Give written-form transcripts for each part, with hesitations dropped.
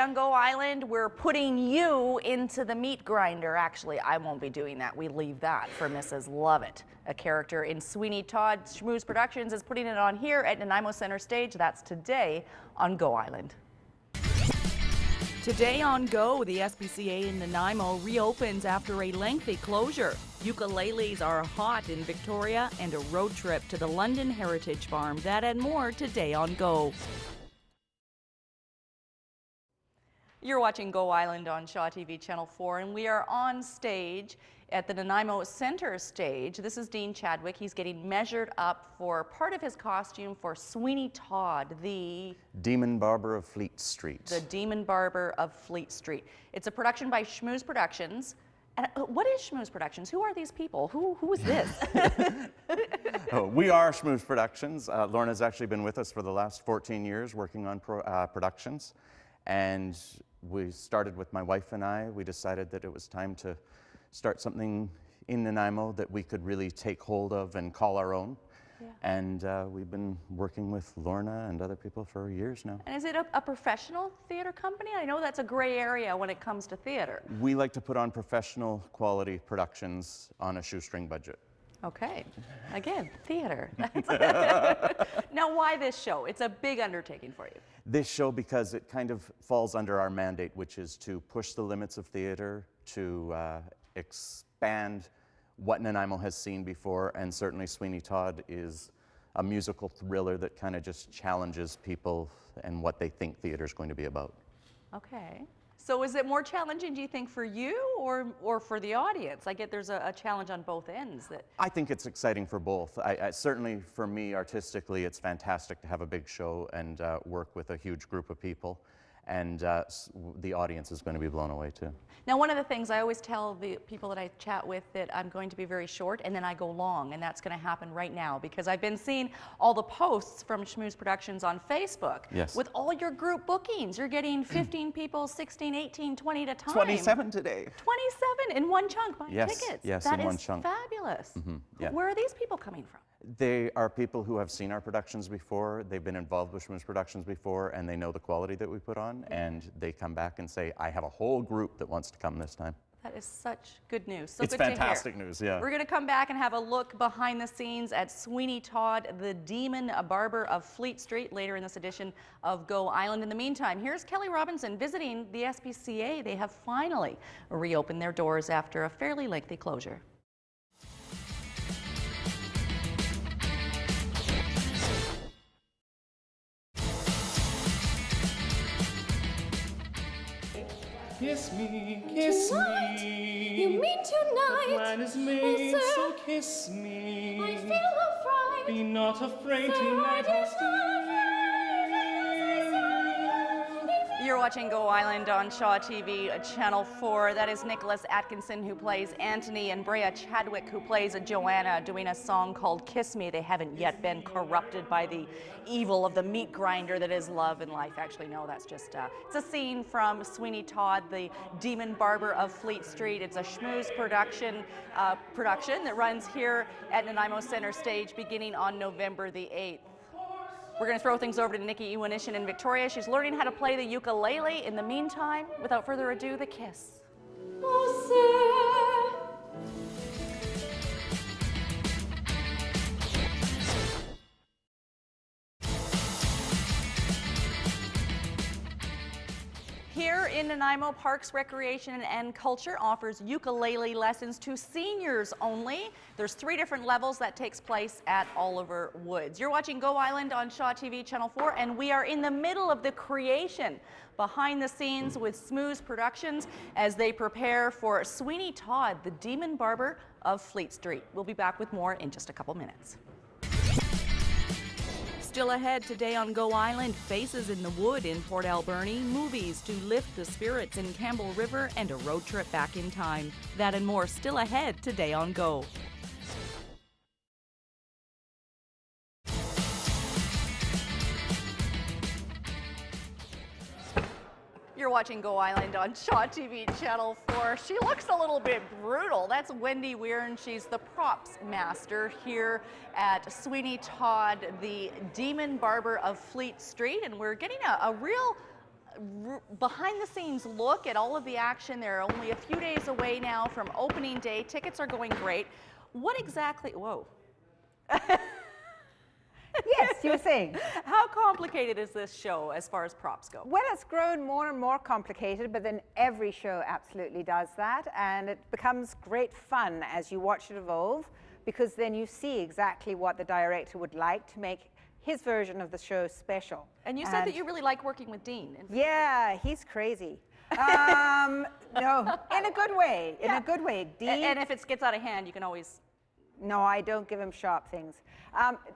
on Go Island, we're putting you into the meat grinder. Actually, I won't be doing that. We leave that for Mrs. Lovett. A character in Sweeney Todd Schmooze Productions is putting it on here at Nanaimo Center Stage. That's today on Go Island. Today on Go, the SPCA in Nanaimo reopens after a lengthy closure. Ukuleles are hot in Victoria, and a road trip to the London Heritage Farm. That and more today on Go. You're watching Go Island on Shaw TV Channel 4, and we are on stage at the Nanaimo Center Stage. This is Dean Chadwick. He's getting measured up for part of his costume for Sweeney Todd, the Demon Barber of Fleet Street. The Demon Barber of Fleet Street. It's a production by Schmooze Productions. And what is Schmooze Productions? Who are these people? Who is this? We are Schmooze Productions. Lorna's actually been with us for the last 14 years working on productions. And we started with my wife and I. We decided that it was time to start something in Nanaimo that we could really take hold of and call our own. Yeah. And we've been working with Lorna and other people for years now. And is it a professional theater company? I know that's a gray area when it comes to theater. We like to put on professional quality productions on a shoestring budget. Okay. Again, theater. Now, why this show? It's a big undertaking for you. This show, because it kind of falls under our mandate, which is to push the limits of theater, to expand what Nanaimo has seen before, and certainly Sweeney Todd is a musical thriller that kind of just challenges people and what they think theater is going to be about. Okay. So is it more challenging, do you think, for you or for the audience? I get there's a challenge on both ends. I think it's exciting for both. Certainly for me, artistically, it's fantastic to have a big show and work with a huge group of people. And the audience is going to be blown away too. Now, one of the things I always tell the people that I chat with that I'm going to be very short and then I go long, and that's going to happen right now because I've been seeing all the posts from Schmooze Productions on Facebook. Yes. With all your group bookings. You're getting 15 people, 16, 18, 20 at a time. 27 today. 27 in one chunk buying yes, tickets. Yes, that in one chunk. That is fabulous. Mm-hmm, yeah. Where are these people coming from? They are people who have seen our productions before, they've been involved with Schmooze Productions before, and they know the quality that we put on, and they come back and say, I have a whole group that wants to come this time. That is such good news. So it's good fantastic to hear. News, yeah. We're going to come back and have a look behind the scenes at Sweeney Todd, the Demon Barber of Fleet Street, later in this edition of Go Island. In the meantime, here's Kelly Robinson visiting the SPCA. They have finally reopened their doors after a fairly lengthy closure. Kiss me, kiss tonight, me. You mean tonight? The plan is made, oh, so kiss me. I feel a fright. Be not afraid Sir, tonight, I I'll stay. You're watching Go Island on Shaw TV Channel 4. That is Nicholas Atkinson, who plays Anthony, and Brea Chadwick, who plays Joanna, doing a song called Kiss Me. They haven't yet been corrupted by the evil of the meat grinder that is love and life. Actually, no, that's just, it's a scene from Sweeney Todd, the Demon Barber of Fleet Street. It's a Schmooze production that runs here at Nanaimo Center Stage beginning on November the 8th. We're going to throw things over to Nikki Iwanishin in Victoria. She's learning how to play the ukulele. In the meantime, without further ado, the kiss. Oh, sir. Here in Nanaimo, Parks, Recreation and Culture offers ukulele lessons to seniors only. There's 3 different levels that takes place at Oliver Woods. You're watching Go Island on Shaw TV Channel 4, and we are in the middle of the creation behind the scenes with Schmooze Productions as they prepare for Sweeney Todd, the Demon Barber of Fleet Street. We'll be back with more in just a couple minutes. Still ahead today on Go Island, Faces in the Wood in Port Alberni, movies to lift the spirits in Campbell River, and a road trip back in time. That and more still ahead today on Go. You're watching Go Island on Shaw TV Channel 4. She looks a little bit brutal. That's Wendy Weirn. She's the props master here at Sweeney Todd, the Demon Barber of Fleet Street. And we're getting a real behind the scenes look at all of the action. They're only a few days away now from opening day. Tickets are going great. What exactly, whoa. Yes, you were saying. How complicated is this show as far as props go? Well, it's grown more and more complicated, but then every show absolutely does that. And it becomes great fun as you watch it evolve, because then you see exactly what the director would like to make his version of the show special. And you said that you really like working with Dean. Yeah, he's crazy. No, in a good way, in a good way. Dean, And if it gets out of hand, you can always... no, I don't give him sharp things.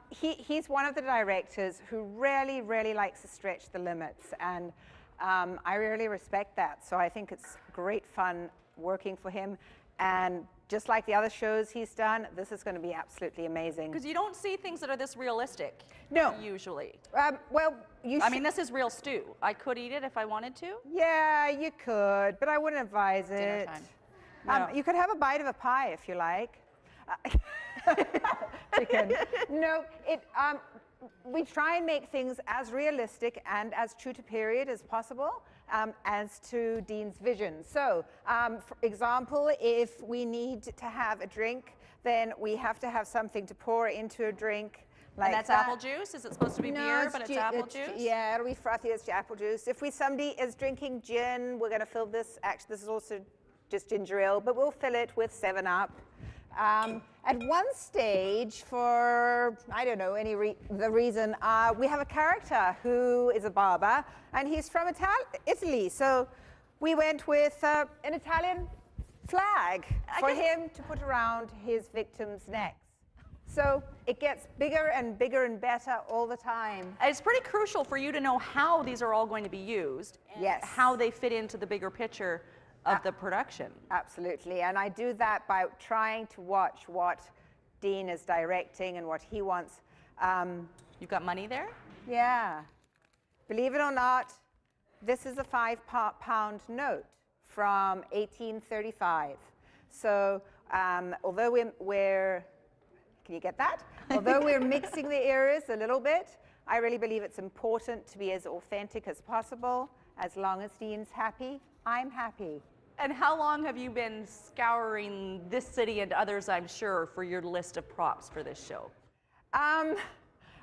He's one of the directors who really, really likes to stretch the limits, and I really respect that. So I think it's great fun working for him, and just like the other shows he's done, this is going to be absolutely amazing. Because you don't see things that are this realistic. No. Usually. Well, I mean, this is real stew. I could eat it if I wanted to. yeah, you could, but I wouldn't advise Dinner it. time. No. You could have a bite of a pie if you like. Chicken. No, we try and make things as realistic and as true to period as possible, as to Dean's vision. So, for example, if we need to have a drink, then we have to have something to pour into a drink. Like And that's that. apple juice? Is it supposed to be beer, but it's apple juice? Yeah, it'll be frothy as apple juice. If somebody is drinking gin, we're going to fill this. Actually, this is also just ginger ale, but we'll fill it with 7-Up. At one stage, for, I don't know, the reason, we have a character who is a barber, and he's from Italy. So we went with an Italian flag for him to put around his victims' necks. So it gets bigger and bigger and better all the time. It's pretty crucial for you to know how these are all going to be used, and Yes. how they fit into the bigger picture of the production. Absolutely, and I do that by trying to watch what Dean is directing and what he wants. You've got money there? Yeah. Believe it or not, this is a £5 note from 1835. So although we're can you get that? Although we're mixing the eras a little bit, I really believe it's important to be as authentic as possible. As long as Dean's happy, I'm happy. And how long have you been scouring this city and others, I'm sure, for your list of props for this show? I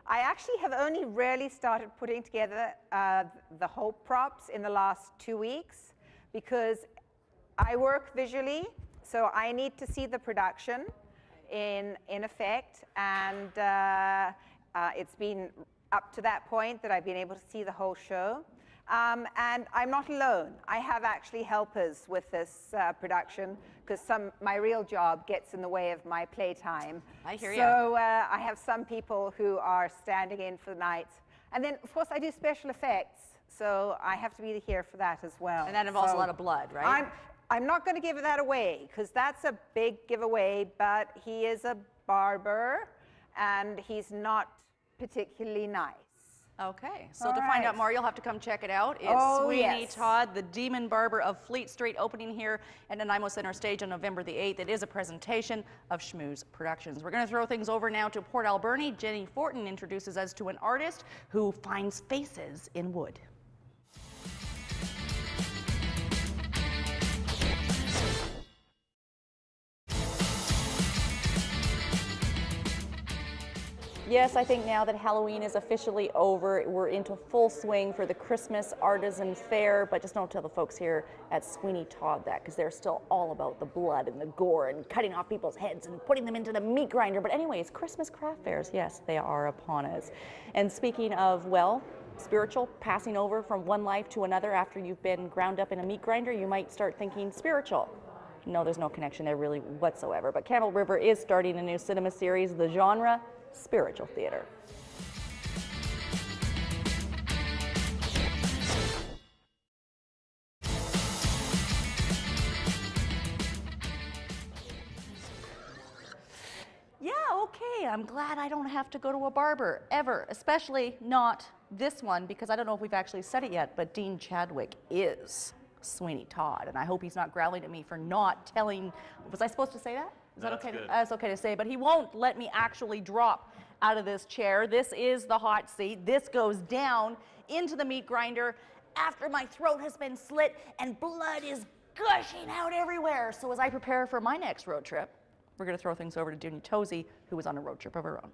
actually have only really started putting together the whole props in the last 2 weeks, because I work visually, so I need to see the production in effect, and it's been up to that point that I've been able to see the whole show. And I'm not alone. I have actually helpers with this production, because my real job gets in the way of my playtime. I hear you. So I have some people who are standing in for the nights. And then, of course, I do special effects, so I have to be here for that as well. And that involves a So lot of blood, right? I'm not going to give that away, because that's a big giveaway, but he is a barber, and he's not particularly nice. Okay, so All to find out right. more, you'll have to come check it out. It's Oh, Sweeney yes. Todd, the Demon Barber of Fleet Street, opening here at Nanaimo Center Stage on November the 8th. It is a presentation of Schmooze Productions. We're going to throw things over now to Port Alberni. Jenny Fortin introduces us to an artist who finds faces in wood. Yes, I think now that Halloween is officially over, we're into full swing for the Christmas Artisan Fair, but just don't tell the folks here at Sweeney Todd that, because they're still all about the blood and the gore and cutting off people's heads and putting them into the meat grinder. But anyways, Christmas craft fairs, yes, they are upon us. And speaking of, well, spiritual, passing over from one life to another after you've been ground up in a meat grinder, you might start thinking spiritual. No, there's no connection there really whatsoever. But Campbell River is starting a new cinema series, the genre spiritual theater. Yeah, okay, I'm glad I don't have to go to a barber ever, especially not this one, because I don't know if we've actually said it yet, but Dean Chadwick is Sweeney Todd, and I hope he's not growling at me for not telling. Was I supposed to say that? Is that okay? That's okay to say, but he won't let me actually drop out of this chair. This is the hot seat. This goes down into the meat grinder, after my throat has been slit and blood is gushing out everywhere. So as I prepare for my next road trip, we're going to throw things over to Dooney Tozy, who was on a road trip of her own.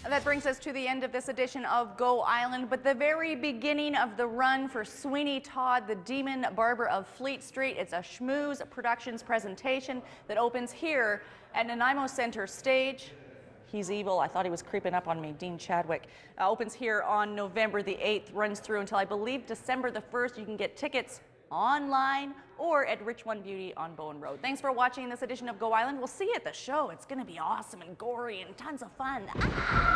And that brings us to the end of this edition of Go Island, but the very beginning of the run for Sweeney Todd, the Demon Barber of Fleet Street. It's a Schmooze Productions presentation that opens here at Nanaimo Center Stage. He's evil. I thought he was creeping up on me. Dean Chadwick opens here on November the 8th, runs through until I believe December the 1st. You can get tickets online or at Rich One Beauty on Bowen Road. Thanks for watching this edition of Go Island. We'll see you at the show. It's going to be awesome and gory and tons of fun. Ah!